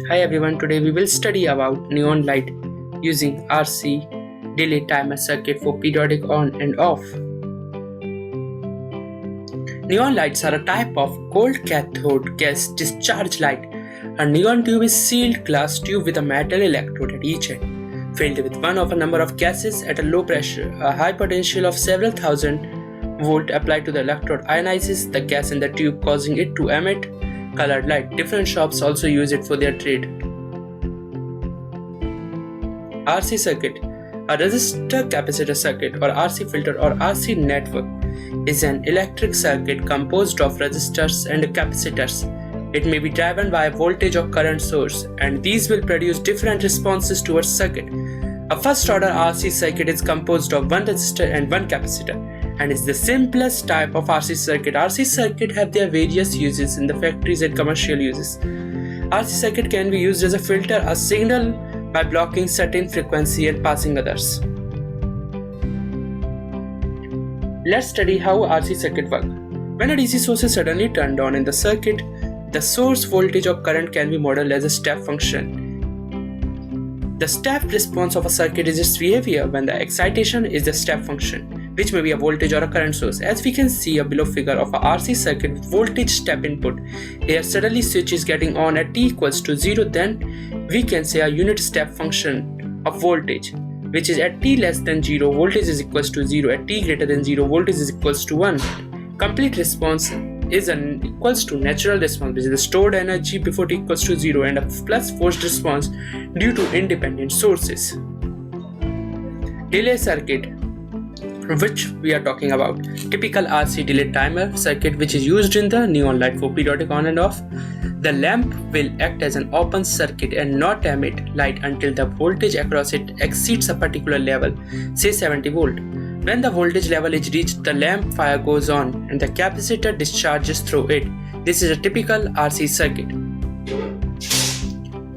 Hi everyone, today we will study about neon light using RC delay timer circuit for periodic on and off. Neon lights are a type of cold cathode gas discharge light. A neon tube is sealed glass tube with a metal electrode at each end, filled with one of a number of gases at a low pressure. A high potential of several thousand volt applied to the electrode ionizes the gas in the tube, causing it to emit colored light. Different shops also use it for their trade. RC circuit. A resistor capacitor circuit or RC filter or RC network is an electric circuit composed of resistors and capacitors. It may be driven by a voltage or current source, and these will produce different responses to a circuit. A first order RC circuit is composed of one resistor and one capacitor, and is the simplest type of RC circuit. RC circuit have their various uses in the factories and commercial uses. RC circuit can be used as a filter a signal by blocking certain frequency and passing others. Let's study how RC circuit work. When a DC source is suddenly turned on in the circuit, the source voltage or current can be modeled as a step function. The step response of a circuit is its behavior when the excitation is the step function, which may be a voltage or a current source. As we can see a below figure of a RC circuit with voltage step input. Here suddenly switch is getting on at t equals to 0, then we can say a unit step function of voltage, which is at t less than 0 voltage is equals to 0, at t greater than 0 voltage is equals to 1. Complete response is equals to natural response, which is the stored energy before t equals to 0, and a plus forced response due to independent sources. Delay circuit, which we are talking about. Typical RC delay timer circuit, which is used in the neon light for periodic on and off. The lamp will act as an open circuit and not emit light until the voltage across it exceeds a particular level, say 70 volt. When the voltage level is reached, the lamp fire goes on and the capacitor discharges through it. This is a typical RC circuit.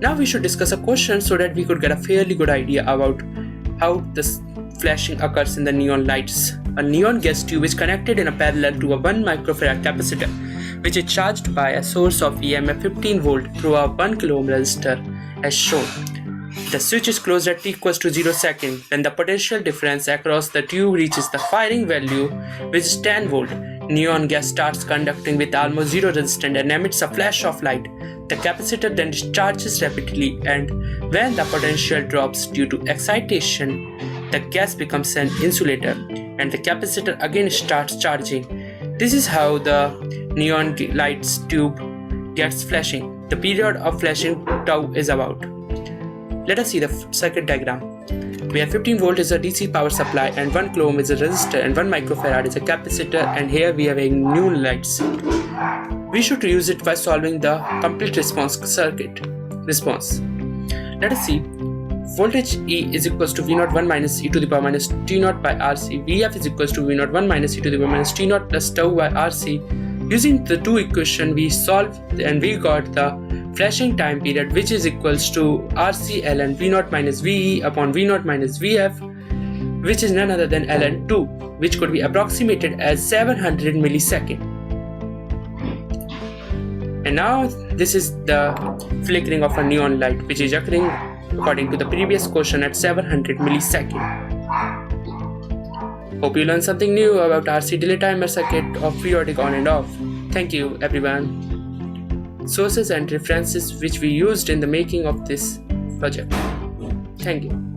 Now we should discuss a question so that we could get a fairly good idea about how this flashing occurs in the neon lights. A neon gas tube is connected in a parallel to a 1 microfarad capacitor, which is charged by a source of EMF 15 volt through a 1 kilo ohm resistor as shown. The switch is closed at t equals to 0 second. When the potential difference across the tube reaches the firing value, which is 10 volt, neon gas starts conducting with almost zero resistance and emits a flash of light. The capacitor then discharges rapidly, and when the potential drops due to excitation, the gas becomes an insulator and the capacitor again starts charging. This is how the neon lights tube gets flashing. The period of flashing tau is about. Let us see the circuit diagram. We have 15 volt is a DC power supply and 1 kilo ohm is a resistor and 1 microfarad is a capacitor, and here we have a neon lights. We should use it by solving the complete response circuit response. Let us see. Voltage E is equals to V0 1 minus e to the power minus T0 by RC. Vf is equals to V0 1 minus e to the power minus T0 plus tau by RC. Using the two equations we solved and we got the flashing time period, which is equals to RC ln V0 minus VE upon V0 minus VF, which is none other than ln2, which could be approximated as 700 millisecond. And now this is the flickering of a neon light, which is occurring according to the previous question at 700 millisecond. Hope you learned something new about RC delay timer circuit of periodic on and off. Thank you everyone. Sources and references which we used in the making of this project. Thank you.